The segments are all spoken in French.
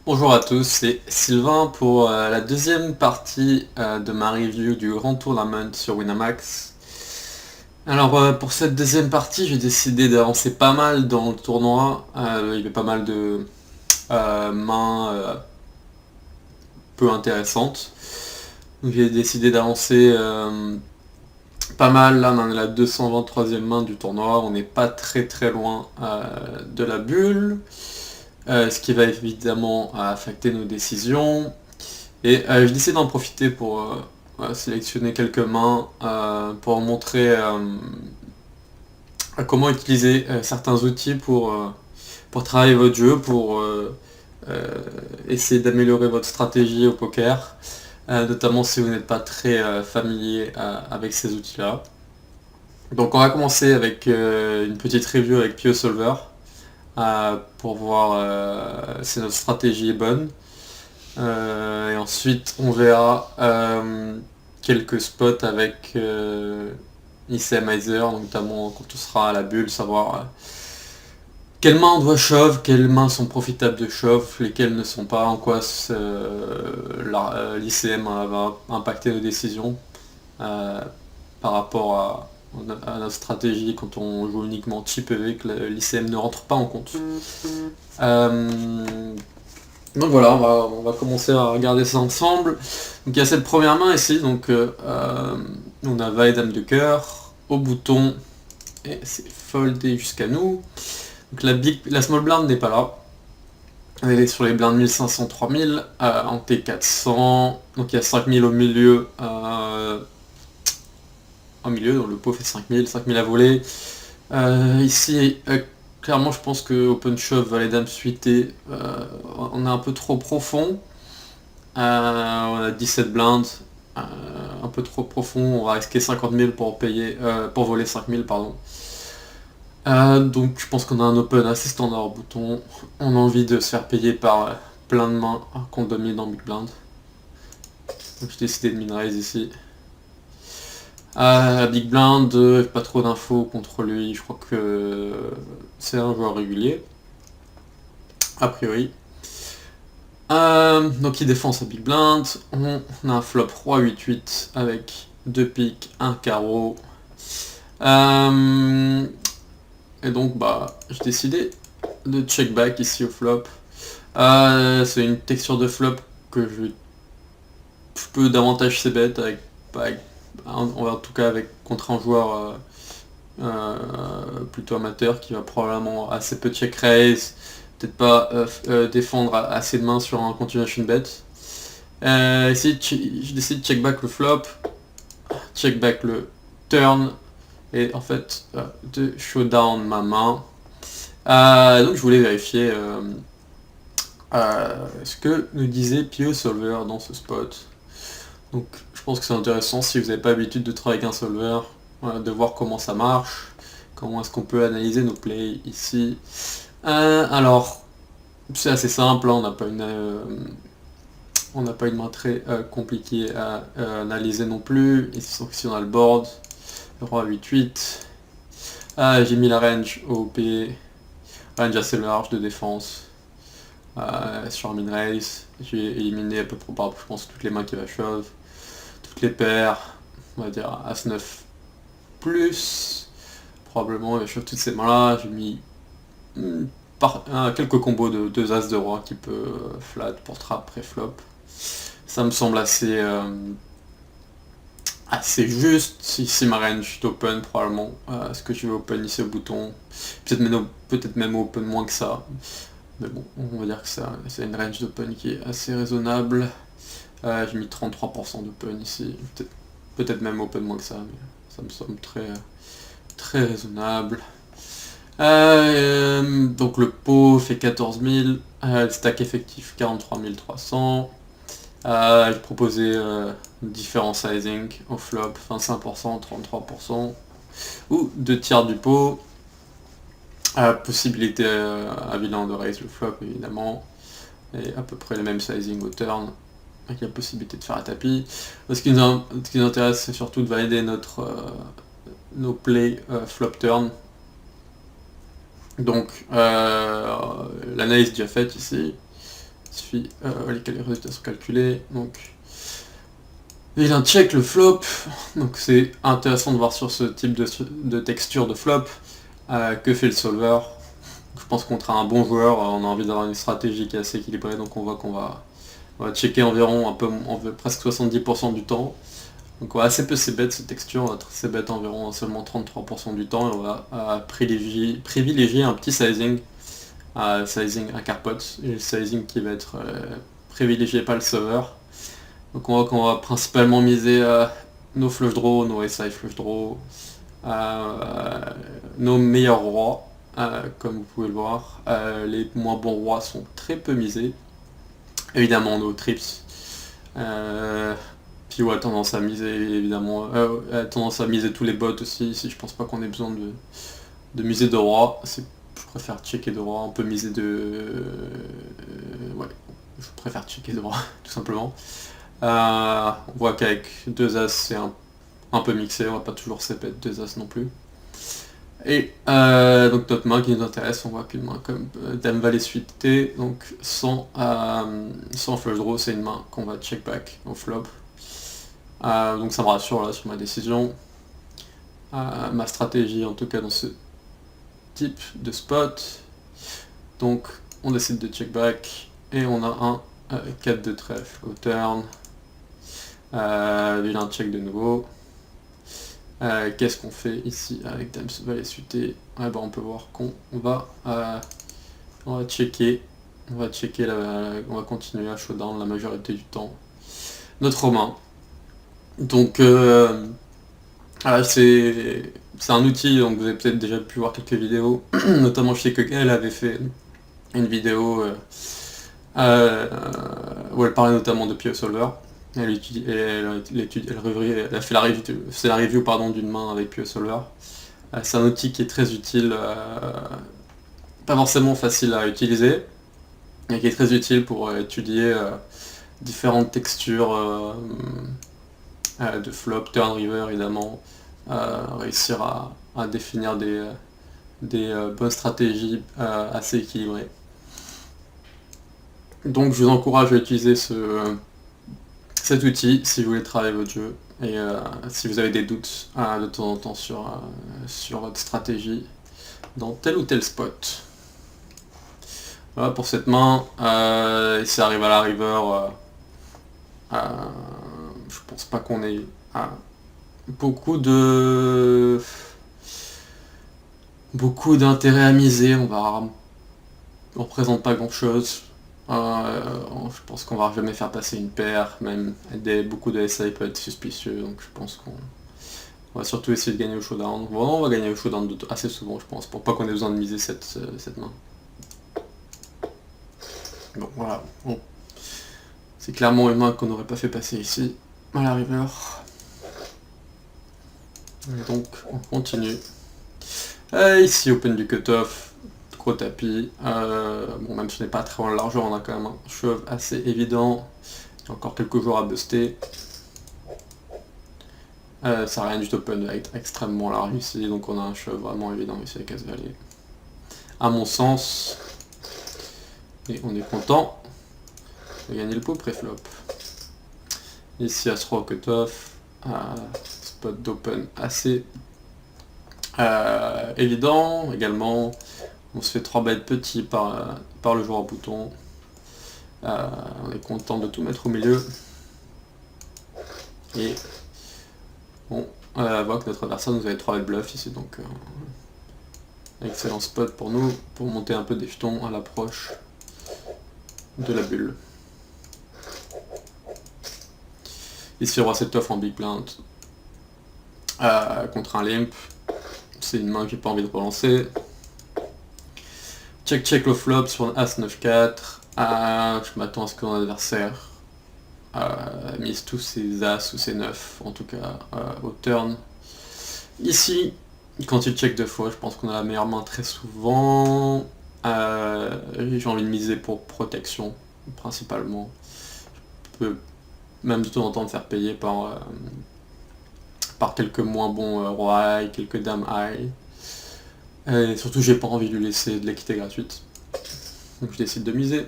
Bonjour à tous, c'est Sylvain pour la deuxième partie de ma review du Grand Tournament sur Winamax. Alors pour cette deuxième partie, j'ai décidé d'avancer pas mal dans le tournoi. Il y avait pas mal de mains peu intéressantes. Donc j'ai décidé d'avancer pas mal. Là on en est à la 223e main du tournoi. On n'est pas très loin de la bulle. Ce qui va évidemment affecter nos décisions. Et j'ai décidé d'en profiter pour sélectionner quelques mains pour vous montrer comment utiliser certains outils pour travailler votre jeu, pour essayer d'améliorer votre stratégie au poker, notamment si vous n'êtes pas très familier avec ces outils-là. Donc on va commencer avec une petite review avec PioSolver pour voir si notre stratégie est bonne. Et ensuite on verra quelques spots avec ICMizer, notamment quand on sera à la bulle, savoir quelles mains on doit shove, quelles mains sont profitables de shove, lesquelles ne sont pas, en quoi l'ICM va impacter nos décisions par rapport à notre stratégie quand on joue uniquement chip EV, que l'ICM ne rentre pas en compte. Donc voilà, on va commencer à regarder ça ensemble. Donc il y a cette première main ici, donc on a valet dame de cœur au bouton et c'est foldé jusqu'à nous. Donc la small blind n'est pas là. Elle est sur les blindes 1500-3000 en T400. Donc il y a 5000 au milieu. Donc le pot fait 5000 à voler. Ici, clairement, je pense que open shove, valet dame suité, on est un peu trop profond. On a 17 blindes, un peu trop profond. On va risquer 50 000 pour voler 5000, pardon. Donc je pense qu'on a un open assez standard au bouton. On a envie de se faire payer par plein de mains qu'on domine dans big blind. Donc j'ai décidé de min raise ici. Big blind, pas trop d'infos contre lui, je crois que c'est un joueur régulier, a priori. Donc il défend sa big blind, on a un flop roi 8-8 avec 2 piques, 1 carreau. Et donc j'ai décidé de check back ici au flop. C'est une texture de flop que je peux davantage ses bêtes en tout cas contre un joueur plutôt amateur qui va probablement assez peu check raise, peut-être pas défendre assez de mains sur un continuation bet. Ici je décide de check back le flop, check back le turn et en fait de showdown ma main. Donc je voulais vérifier ce que nous disait PioSolver dans ce spot. Donc je pense que c'est intéressant si vous n'avez pas l'habitude de travailler avec un solver, de voir comment ça marche, comment est-ce qu'on peut analyser nos plays ici. Alors c'est assez simple, hein, on n'a pas une main très compliquée à analyser non plus. Ici on a le board, le roi 8-8. J'ai mis la range au P, range assez large de défense. Sur min raise, j'ai éliminé à peu près, je pense, toutes les mains qui va shove, toutes les paires, on va dire As-9 plus, probablement il va shove toutes ces mains là. J'ai mis quelques combos de 2 As de roi qui peut flat pour trap pré-flop. Ça me semble assez juste. Ici ma range d'open probablement, ce que je vais open ici au bouton, peut-être même open moins que ça. Mais bon, on va dire que c'est une range d'open qui est assez raisonnable. J'ai mis 33% d'open ici. Peut-être même open moins que ça, mais ça me semble très raisonnable. Donc le pot fait 14 000. Le stack effectif 43 300. J'ai proposé différents sizing au flop, 25%, 33%. Ou 2 tiers du pot. Possibilité à vilain de raise le flop évidemment, et à peu près le même sizing au turn, avec la possibilité de faire un tapis. Ce qui nous intéresse, c'est surtout de valider nos plays flop turn. Donc l'analyse déjà faite ici, Il suffit, les résultats sont calculés, donc vilain check le flop. Donc c'est intéressant de voir sur ce type de texture de flop que fait le solver. Je pense qu'on contre un bon joueur, on a envie d'avoir une stratégie qui est assez équilibrée, donc on voit qu'on va checker environ presque 70% du temps. Donc on va assez peu c-bet cette texture, on va c-bet environ seulement 33% du temps, et on va privilégier un petit sizing, un carpot, et le sizing qui va être privilégié par le solver. Donc on voit qu'on va principalement miser nos flush draws, nos SI flush draws, nos meilleurs rois, comme vous pouvez le voir. Les moins bons rois sont très peu misés. Évidemment nos trips. Puis ouais, tendance à miser évidemment, tendance à miser tous les bots aussi. Ici je pense pas qu'on ait besoin de miser de rois. Je préfère checker de rois. On peut miser ouais, je préfère checker de rois tout simplement. On voit qu'avec 2 as c'est un peu mixé, on va pas toujours c-bet 2 as non plus. Et donc notre main qui nous intéresse, on voit qu'une main comme Dame Valet suite T, donc sans flush draw, c'est une main qu'on va check back au flop. Donc ça me rassure là sur ma décision. Ma stratégie en tout cas dans ce type de spot. Donc on décide de check back et on a un 4 de trèfle au turn. Vilain check de nouveau. Qu'est-ce qu'on fait ici avec Dame Valet suité? On peut voir qu'on va checker. On va continuer à showdown la majorité du temps notre main. Donc c'est un outil, donc vous avez peut-être déjà pu voir quelques vidéos, notamment je sais que elle avait fait une vidéo où elle parlait notamment de PO Solver. Elle a fait la review d'une main avec PO Solver. C'est un outil qui est très utile, pas forcément facile à utiliser, mais qui est très utile pour étudier différentes textures de flop, turn, river évidemment, réussir à définir des bonnes stratégies assez équilibrées. Donc je vous encourage à utiliser cet outil si vous voulez travailler votre jeu et si vous avez des doutes de temps en temps sur votre stratégie dans tel ou tel spot. Voilà pour cette main. Et ça arrive à la river. Je pense pas qu'on ait beaucoup d'intérêt à miser. On représente pas grand chose. Je pense qu'on va jamais faire passer une paire, même beaucoup de SI peut être suspicieux, donc je pense qu'on va surtout essayer de gagner au showdown. Bon, on va gagner au showdown assez souvent je pense, pour pas qu'on ait besoin de miser cette main. Bon voilà, bon. C'est clairement une main qu'on n'aurait pas fait passer ici, à la river. Et donc on continue. Ici open du cutoff. Gros tapis, bon même si on n'est pas très loin de largeur, on a quand même un shove assez évident, il y a encore quelques joueurs à buster. Ça n'a rien du tout open va être extrêmement large ici, donc on a un shove vraiment évident ici avec As Valet, à mon sens, et on est content de gagner le pot pré-flop. Ici As-Roi cutoff, spot d'open assez évident également. On se fait 3 bêtes petits par le joueur au bouton. On est content de tout mettre au milieu. Et bon, on voit que notre adversaire nous avait 3 bêtes bluff ici, donc excellent spot pour nous, pour monter un peu des jetons à l'approche de la bulle. Ici roi 7 off en big blind contre un limp. C'est une main que j'ai pas envie de relancer. Check le flop sur un As 9-4. Je m'attends à ce que mon adversaire mise tous ses As ou ses 9, en tout cas au turn. Ici, quand il check 2 fois, je pense qu'on a la meilleure main très souvent. J'ai envie de miser pour protection, principalement. Je peux même de temps en temps me faire payer par quelques moins bons rois high, quelques dames high. Et surtout j'ai pas envie de lui laisser de l'équité gratuite. Donc je décide de miser.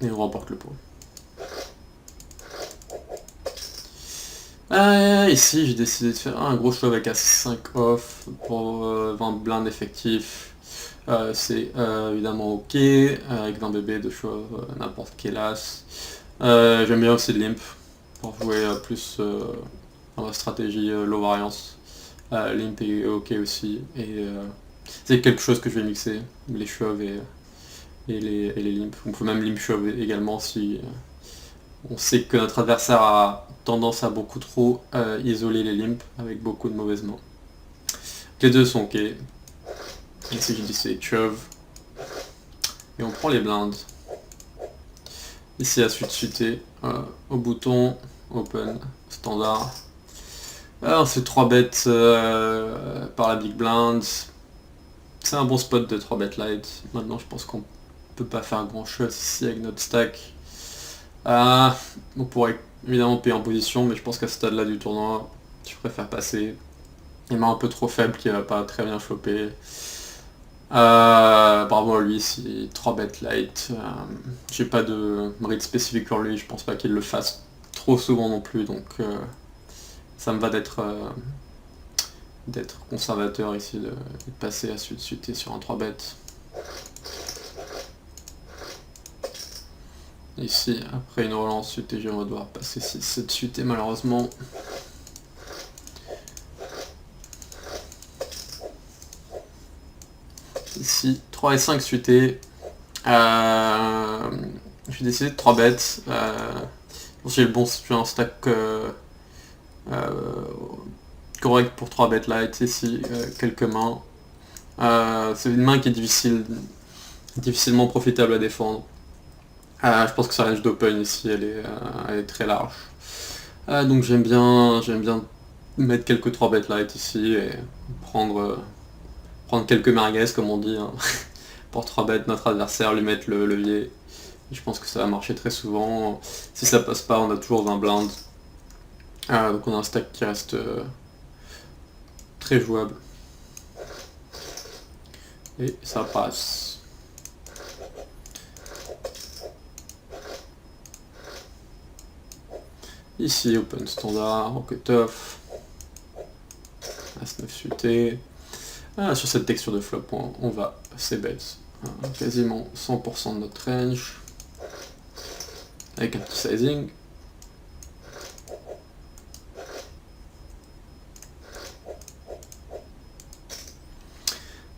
Et on remporte le pot. Ici j'ai décidé de faire un gros shove avec As-5 off pour 20 blindes effectifs. C'est évidemment ok, avec 20 bébés de shove n'importe quel as. J'aime bien aussi limp pour jouer plus dans la stratégie low variance. Limp est ok aussi, et c'est quelque chose que je vais mixer, les shoves et les limp. On peut même limp shove également si on sait que notre adversaire a tendance à beaucoup trop isoler les limps avec beaucoup de mauvaises mains. Les deux sont ok. Ici j'ai dit c'est shove. Et on prend les blindes. Ici à suite au bouton, open, standard. On fait 3 bêtes par la big blind. C'est un bon spot de 3 bêtes light. Maintenant je pense qu'on peut pas faire grand chose ici avec notre stack. On pourrait évidemment payer en position, mais je pense qu'à ce stade là du tournoi, je préfère passer. Il m'a un peu trop faible qui va pas très bien choper. Bravo à lui, c'est 3 bêtes light. J'ai pas de read spécifique sur lui, je pense pas qu'il le fasse trop souvent non plus, donc ça me va d'être conservateur ici, de passer à suite sur un 3 bêtes. Ici, après une relance suite, je vais devoir passer 6-7 suite malheureusement. Ici, 3 et 5 suités. J'ai décidé de 3 bêtes. J'ai le bon un stack correct pour 3 bêtes light. Ici, quelques mains. C'est une main qui est difficilement profitable à défendre. Je pense que sa range d'open ici, elle est très large. Donc j'aime bien mettre quelques 3 bêtes light ici et prendre quelques merguez comme on dit, hein, pour 3 bêtes notre adversaire, lui mettre le levier. Je pense que ça va marcher très souvent. Si ça passe pas, on a toujours 20 blindes. Donc on a un stack qui reste très jouable. Et ça passe. Ici, open standard, en cut-off. As-9 suité. Sur cette texture de flop, on va c-bet. Quasiment 100% de notre range. Avec un petit sizing.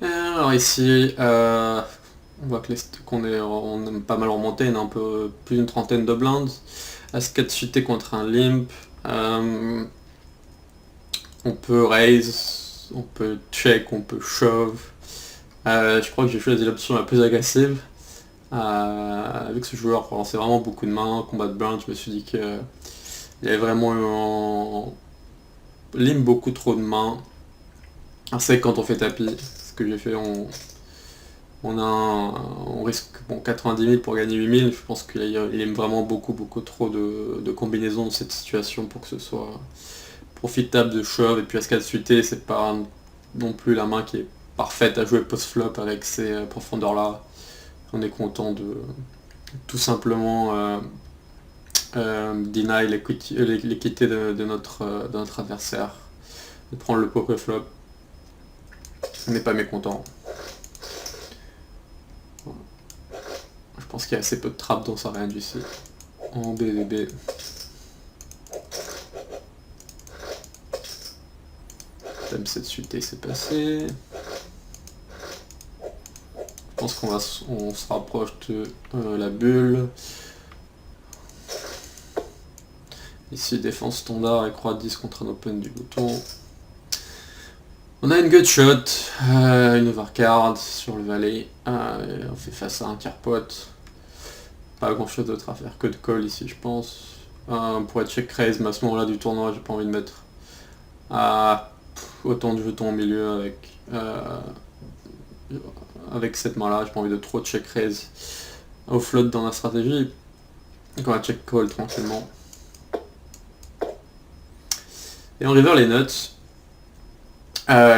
Alors ici, on voit qu'on est pas mal remonté, on a un peu plus d'une trentaine de blindes. As-4 suité contre un limp. On peut raise, on peut check, on peut shove. Je crois que j'ai choisi l'option la plus agressive. Avec ce joueur, c'est vraiment beaucoup de mains, combat de blind, je me suis dit qu'il y avait vraiment limp beaucoup trop de mains. C'est que quand on fait tapis, ce que j'ai fait, on risque 90 000 pour gagner 8 000. Je pense qu'il aime vraiment beaucoup trop de combinaisons dans cette situation pour que ce soit profitable de shove. Et puis As-4 suité, c'est pas non plus la main qui est parfaite à jouer post-flop avec ces profondeurs là. On est content de tout simplement deny l'équité de notre adversaire, de prendre le pot pré-flop. On n'est pas mécontent. Je pense qu'il y a assez peu de trappes dans sa range ici. En BVB. Thème 7 suité, c'est passé. Je pense qu'on se rapproche de la bulle. Ici, défense standard et croix 10 contre un open du bouton. On a une gut shot, une overcard sur le valet. On fait face à un tiers pot. Pas grand chose d'autre à faire que de call ici, je pense. On pourrait check raise, mais à ce moment-là du tournoi, j'ai pas envie de mettre autant de jetons au milieu avec cette main-là. J'ai pas envie de trop check raise au float dans la stratégie. Donc on va check call tranquillement. Et on river les nuts.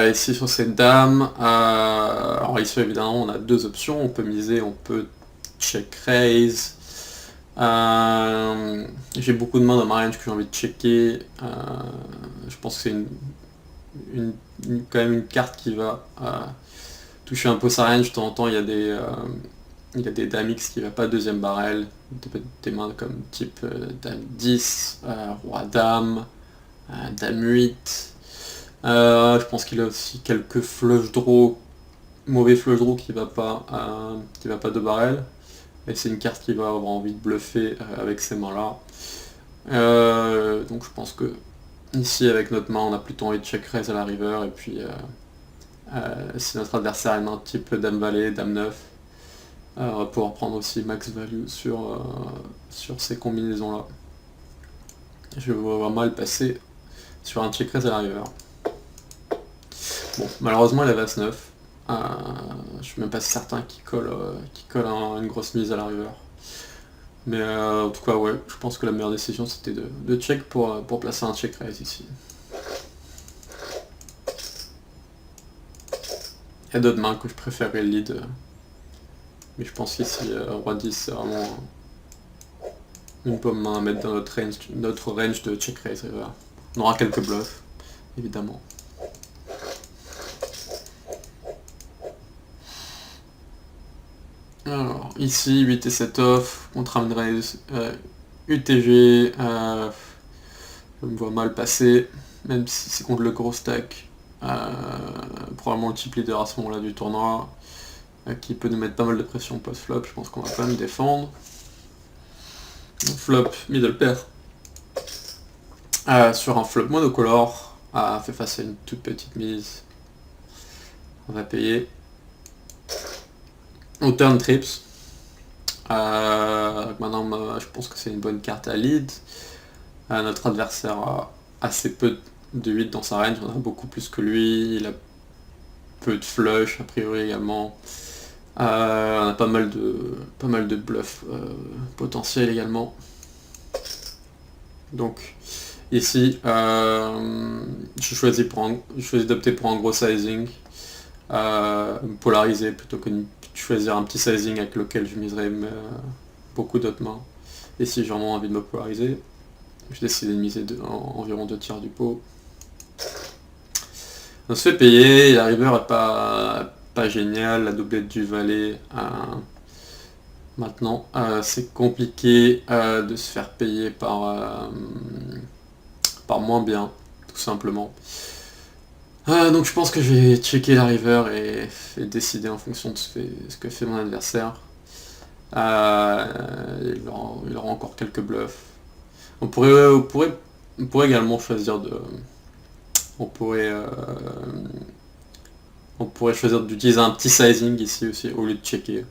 Ici sur cette dame, alors ici évidemment on a deux options, on peut miser, on peut check raise. J'ai beaucoup de mains dans ma range que j'ai envie de checker. Je pense que c'est quand même une carte qui va toucher un peu sa range. De temps en temps, il y a des Dame X qui va pas deuxième barrel. Des mains comme type Dame 10, Roi Dame, Dame 8. Je pense qu'il a aussi quelques flush draw, mauvais flush draw qui va pas de barrel. Et c'est une carte qui va avoir envie de bluffer avec ces mains-là. Donc je pense que ici avec notre main on a plutôt envie de check raise à la river, et puis si notre adversaire est un type Dame Valet, Dame 9, on va pouvoir prendre aussi max value sur ces combinaisons-là. Je vois mal passer sur un check raise à la river. Bon, malheureusement il avait As 9. Je suis même pas certain qu'il colle une grosse mise à la river. Mais en tout cas, ouais, je pense que la meilleure décision c'était de check pour placer un check raise ici. Il y a d'autres mains que je préférerais le lead. Mais je pense qu'ici, Roi 10 c'est vraiment une bonne main à mettre dans notre range de check raise river. On aura quelques bluffs, évidemment. Alors, ici, 8 et 7 off, contre un raise UTG, je me vois mal passer, même si c'est contre le gros stack, probablement le chip leader à ce moment-là du tournoi, qui peut nous mettre pas mal de pression post-flop. Je pense qu'on va quand même défendre. Flop, middle pair, sur un flop monocolore, fait face à une toute petite mise, on va payer. On turn trips. Maintenant, je pense que c'est une bonne carte à lead. Notre adversaire a assez peu de 8 dans sa range, on a beaucoup plus que lui. Il a peu de flush a priori également. On a pas mal de bluffs potentiels également. Donc ici, je choisis d'opter pour un gros sizing, polarisé plutôt que de choisir un petit sizing avec lequel je miserai beaucoup d'autres mains. Et si j'ai vraiment envie de me polariser, j'ai décidé de miser environ 2 tiers du pot. On se fait payer, la river est pas géniale, la doublette du valet. Maintenant, c'est compliqué de se faire payer par moins bien, tout simplement. Donc je pense que je vais checker la river et décider en fonction de ce que fait mon adversaire. Il aura encore quelques bluffs. On pourrait également choisir d'utiliser un petit sizing ici aussi au lieu de checker.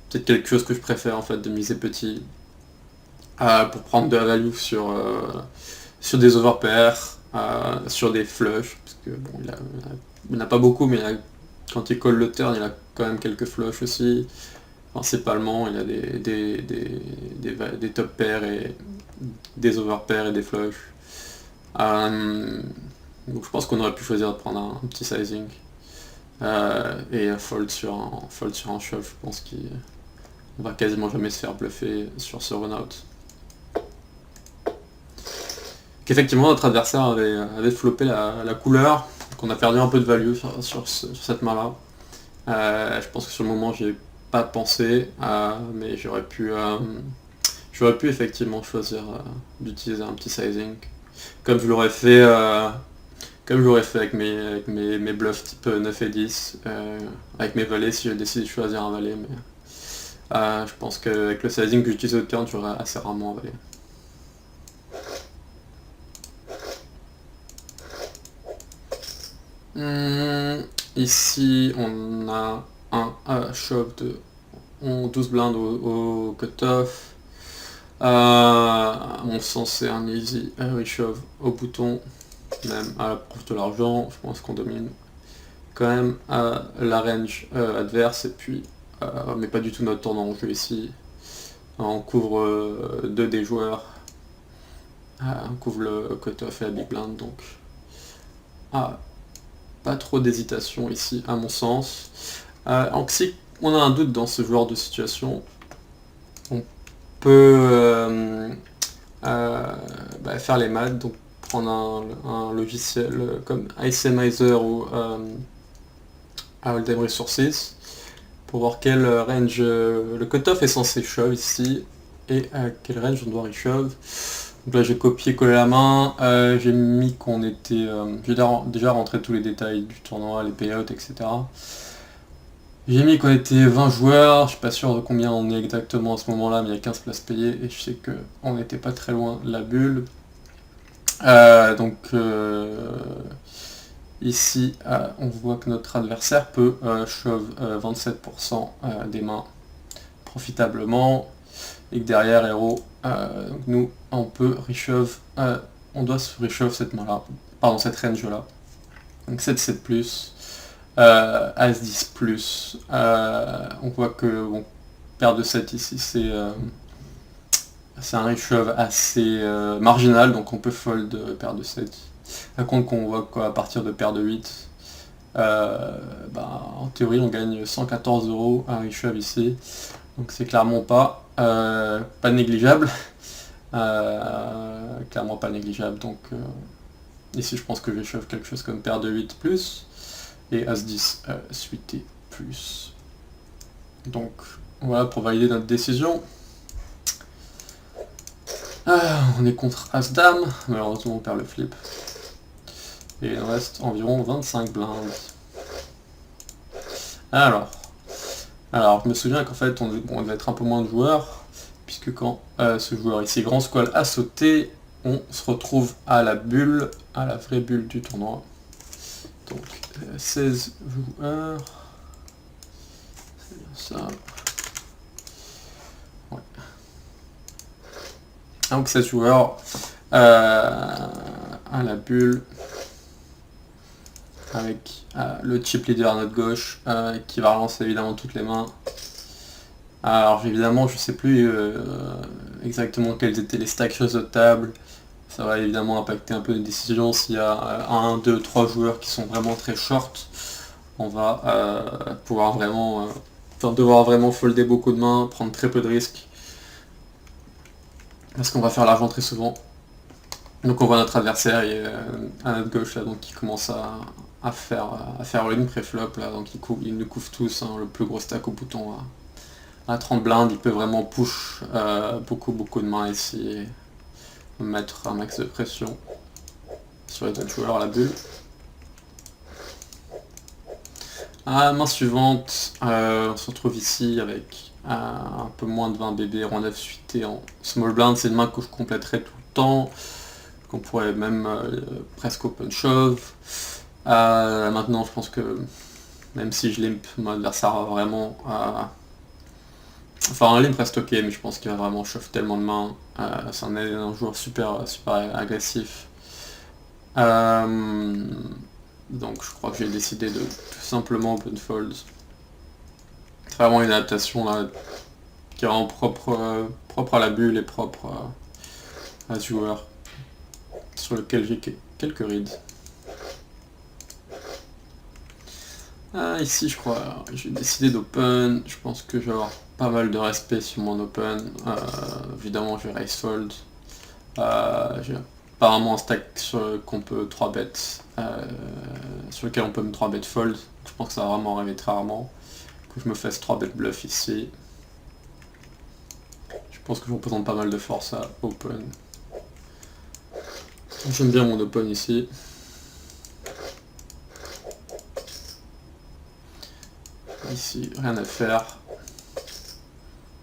Peut-être quelque chose que je préfère en fait, de miser petit pour prendre de la value sur des overpairs, sur des flushs, parce que bon, il n'a pas beaucoup, mais quand il colle le turn, il a quand même quelques flushs aussi. Principalement, il a des top pairs et des overpairs et des flushs. Donc je pense qu'on aurait pu choisir de prendre un petit sizing et fold sur un shove. Je pense qu'il va quasiment jamais se faire bluffer sur ce run-out. Qu'effectivement notre adversaire avait floppé la couleur, qu'on a perdu un peu de value sur cette main-là. Je pense que sur le moment j'y ai pas pensé, mais j'aurais pu effectivement choisir d'utiliser un petit sizing, comme je l'aurais fait avec mes bluffs type 9 et 10, avec mes valets si j'ai décidé de choisir un valet, mais je pense qu'avec le sizing que j'utilise au turn, j'aurais assez rarement un valet. Ici on a un shove de 12 blindes au cutoff. À mon sens c'est un easy reshove au bouton, même à l'approche de l'argent. Je pense qu'on domine quand même la range adverse, et puis on met pas du tout notre tour en jeu ici. On couvre 2 des joueurs, on couvre le cutoff et la big blind, donc pas trop d'hésitation ici à mon sens. Si on a un doute dans ce genre de situation, on peut faire les maths, donc prendre un logiciel comme Icemizer ou Hold'em Resources pour voir quel range le cutoff est censé shove ici et quel range on doit reshove. Donc là j'ai copié-collé la main, j'ai mis qu'on était... j'ai déjà rentré tous les détails du tournoi, les payouts, etc. J'ai mis qu'on était 20 joueurs, je suis pas sûr de combien on est exactement à ce moment-là, mais il y a 15 places payées et je sais qu'on n'était pas très loin de la bulle. Ici, on voit que notre adversaire peut shove 27% des mains profitablement et que derrière héros, nous on peut reshove, on doit se reshove cette main là, pardon cette range là. Donc 7-7 plus, As-10 plus, on voit que bon, paire de 7 ici c'est un reshove assez marginal, donc on peut fold paire de 7. Par contre qu'on voit qu'à partir de paire de 8, en théorie on gagne 114 € à reshove ici. Donc c'est clairement pas négligeable. Clairement pas négligeable. Donc ici je pense que je vais shove quelque chose comme paire de 8 plus et As-10 suité plus. Donc voilà pour valider notre décision. On est contre As-Dame, malheureusement on perd le flip. Et il nous reste environ 25 blindes. Alors je me souviens qu'en fait on devait être un peu moins de joueurs, puisque quand ce joueur ici, Grand Squall, a sauté, on se retrouve à la bulle, à la vraie bulle du tournoi. Donc 16 joueurs. C'est bien ça. Ouais. Donc 16 joueurs à la bulle. Avec le chip leader à notre gauche qui va relancer évidemment toutes les mains. Alors évidemment je sais plus exactement quels étaient les stacks sur cette table. Ça va évidemment impacter un peu les décisions. S'il y a 1, 2, 3 joueurs qui sont vraiment très short, on va pouvoir vraiment devoir vraiment folder beaucoup de mains, prendre très peu de risques. Parce qu'on va faire l'argent très souvent. Donc on voit notre adversaire à notre gauche là, donc qui commence à faire une pré-flop là, donc il nous couvre tous, hein, le plus gros stack au bouton à 30 blindes, il peut vraiment push beaucoup de mains ici et mettre un max de pression sur les autres joueurs à la bulle. Main suivante, on se retrouve ici avec un peu moins de 20 bébés, rond 9 suité en small blind, c'est une main que je compléterai tout le temps, qu'on pourrait même presque open shove. Maintenant je pense que même si je limp, mon adversaire va vraiment... Enfin un limp reste ok, mais je pense qu'il va vraiment shove tellement de mains. C'est un joueur super agressif. Donc je crois que j'ai décidé de tout simplement open fold. C'est vraiment une adaptation là qui est vraiment propre à la bulle et propre à ce joueur, sur lequel j'ai quelques rides. Ici je crois j'ai décidé d'open, je pense que je vais avoir pas mal de respect sur mon open. Évidemment je vais raise fold. J'ai apparemment un stack qu'on peut 3 bet, sur lequel on peut me 3 bet fold. Je pense que ça va vraiment arriver très rarement que je me fasse 3 bet bluff ici. Je pense que je représente pas mal de force à open. J'aime bien mon open ici. Ici, rien à faire.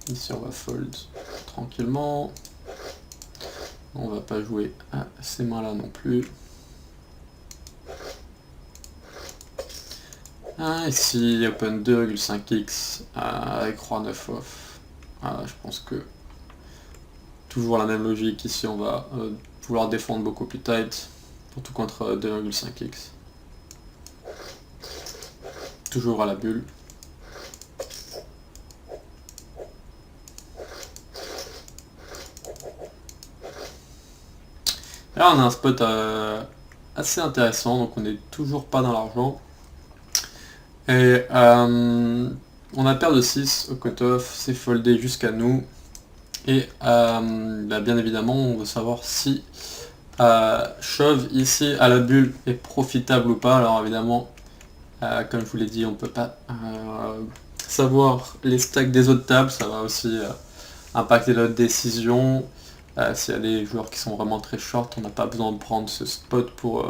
Ici, on va fold tranquillement. On va pas jouer à ces mains-là non plus. Ici, open 2,5x avec roi 9 off. Je pense que toujours la même logique. Ici, on va vouloir défendre beaucoup plus tight, surtout contre 2,5x. Toujours à la bulle. Là on a un spot assez intéressant, donc on n'est toujours pas dans l'argent. Et on a paire de 6 au cutoff, c'est foldé jusqu'à nous. Et bien évidemment, on veut savoir si shove ici à la bulle est profitable ou pas. Alors évidemment, comme je vous l'ai dit, on peut pas savoir les stacks des autres tables, ça va aussi impacter notre décision. S'il y a des joueurs qui sont vraiment très short, on n'a pas besoin de prendre ce spot pour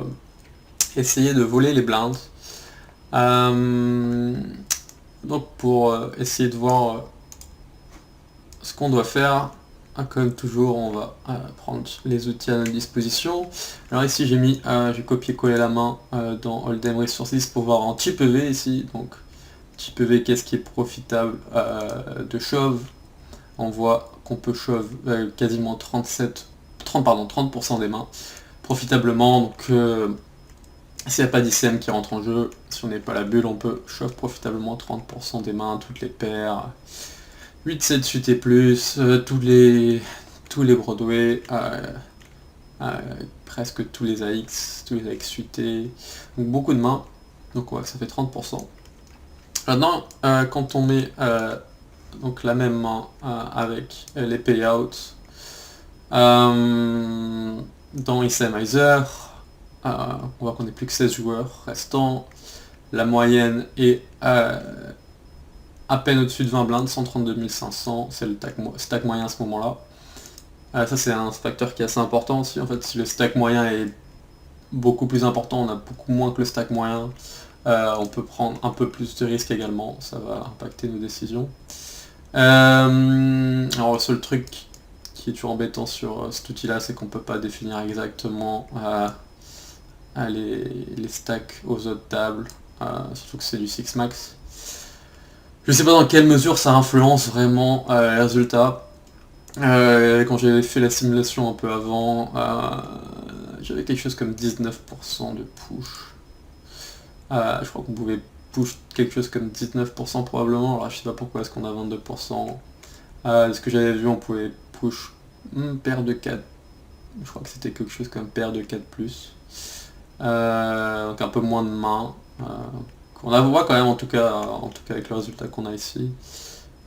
essayer de voler les blindes. Donc pour essayer de voir ce qu'on doit faire, comme toujours, on va prendre les outils à notre disposition. Alors ici j'ai copié-collé la main dans Hold'em Resources pour voir en type EV ici. Donc type EV, qu'est-ce qui est profitable de shove. On voit qu'on peut shove quasiment 30% des mains profitablement. Donc s'il n'y a pas d'ICM qui rentre en jeu, si on n'est pas la bulle, on peut shove profitablement 30% des mains, toutes les paires. 8-7 suités plus, tous les Broadway, presque tous les AX suités, donc beaucoup de mains, donc ouais, ça fait 30%. Maintenant, quand on met donc la même main avec les payouts, dans Islamizer, on voit qu'on n'est plus que 16 joueurs restants, la moyenne est à peine au-dessus de 20 blindes, 132 500, c'est le stack moyen à ce moment-là. Ça c'est un facteur qui est assez important aussi, en fait si le stack moyen est beaucoup plus important, on a beaucoup moins que le stack moyen, on peut prendre un peu plus de risques également, ça va impacter nos décisions. Alors le seul truc qui est toujours embêtant sur cet outil là, c'est qu'on peut pas définir exactement les stacks aux autres tables, surtout que c'est du 6 max. Je sais pas dans quelle mesure ça influence vraiment les résultats. Quand j'avais fait la simulation un peu avant, j'avais quelque chose comme 19% de push. Je crois qu'on pouvait push quelque chose comme 19% probablement, alors je sais pas pourquoi est-ce qu'on a 22%. De ce que j'avais vu, on pouvait push paire de 4. Je crois que c'était quelque chose comme paire de 4+. Donc un peu moins de mains. On la voit quand même en tout cas avec le résultat qu'on a ici.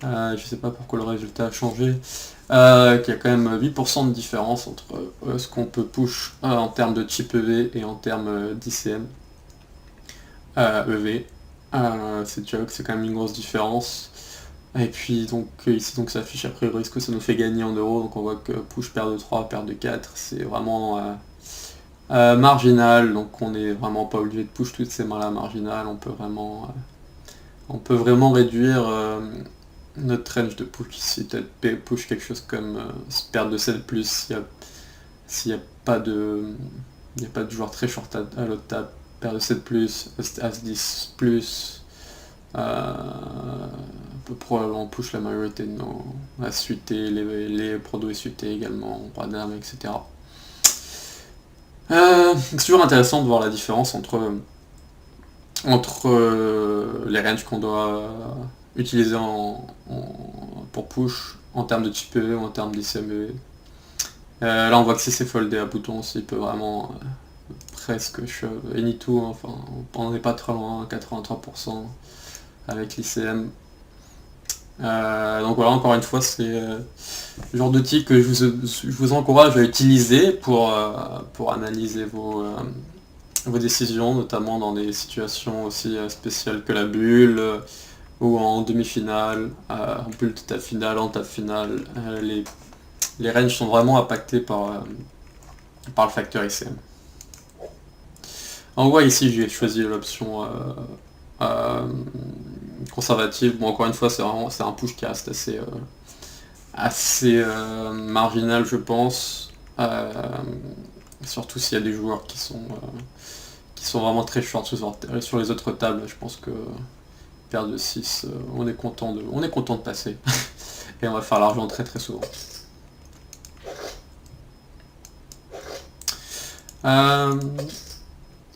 Je sais pas pourquoi le résultat a changé. Qu'il y a quand même 8% de différence entre ce qu'on peut push en termes de chip EV et en termes d'ICM EV. C'est déjà que c'est quand même une grosse différence. Et puis donc ici donc ça affiche après le risque que ça nous fait gagner en euros. Donc on voit que push paire de 3, paire de 4, c'est vraiment marginal, donc on n'est vraiment pas obligé de push toutes ces mains là marginales, on peut vraiment réduire notre range de push ici, peut-être push quelque chose comme paire de 7 plus s'il n'y a pas de joueur très short à l'autre table, paire de 7 plus, as 10 plus, on peut probablement push la majorité de nos suités, les produits suités également, roi dame, etc. C'est toujours intéressant de voir la différence entre les ranges qu'on doit utiliser pour push en termes de chip EV ou en termes d'ICM EV. Là on voit que si c'est foldé à bouton, il peut vraiment presque shove anytoo, enfin on n'est pas très loin, 83% avec l'ICM. Donc voilà, encore une fois, c'est le genre d'outil que je vous encourage à utiliser pour analyser vos décisions, notamment dans des situations aussi spéciales que la bulle, ou en demi-finale, en bulle de table finale, en table finale. Les ranges sont vraiment impactés par le facteur ICM. On voit ici, j'ai choisi l'option conservative. Bon, encore une fois, c'est un push qui reste assez marginal, je pense. Surtout s'il y a des joueurs qui sont vraiment très short sur les autres tables. Je pense que paire de 6, on est content de passer. Et on va faire l'argent très très souvent.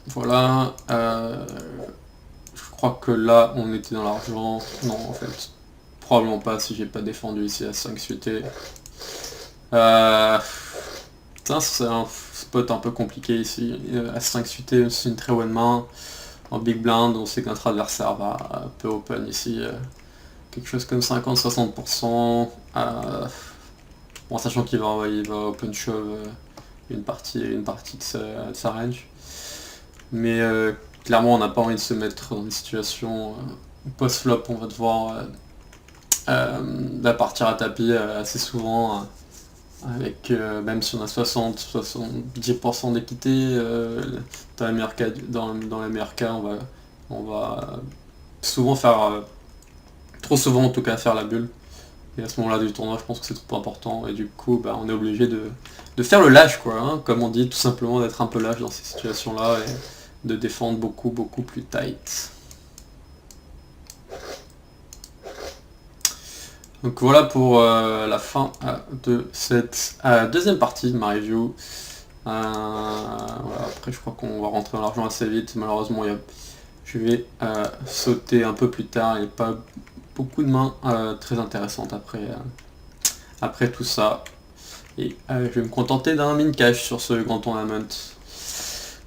Voilà. Je crois que là on était dans l'argent. Non, en fait, probablement pas si j'ai pas défendu ici à 5 suités. C'est un spot un peu compliqué ici. À 5 suités, c'est une très bonne main. En big blind, on sait que notre adversaire va un peu open ici. Quelque chose comme 50-60%. Bon, sachant il va open shove une partie de sa range. Mais clairement, on n'a pas envie de se mettre dans des situations post-flop, on va devoir partir à tapis assez souvent, avec même si on a 60-70% d'équité, dans les meilleurs cas, on va souvent faire, trop souvent en tout cas, faire la bulle. Et à ce moment-là du tournoi, je pense que c'est trop important, et du coup, on est obligé de faire le lâche, quoi, hein, comme on dit, tout simplement d'être un peu lâche dans ces situations-là, et de défendre beaucoup plus tight. Donc voilà pour la fin de cette deuxième partie de ma review. Voilà, après je crois qu'on va rentrer dans l'argent assez vite, malheureusement je vais sauter un peu plus tard, il n'y a pas beaucoup de mains très intéressantes après tout ça. Et je vais me contenter d'un min cash sur ce grand tournament.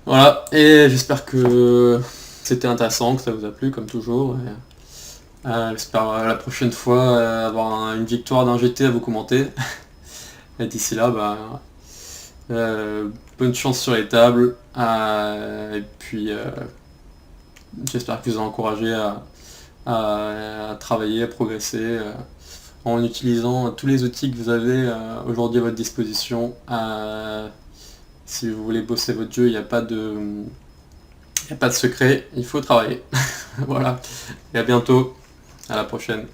Voilà, et j'espère que c'était intéressant, que ça vous a plu comme toujours. J'espère la prochaine fois avoir une victoire d'un GT à vous commenter. Et d'ici là, bonne chance sur les tables. Et puis j'espère que vous allez encourager à travailler, à progresser en utilisant tous les outils que vous avez aujourd'hui à votre disposition. Si vous voulez bosser votre jeu, il n'y a pas de secret, il faut travailler. Voilà, et à bientôt, à la prochaine.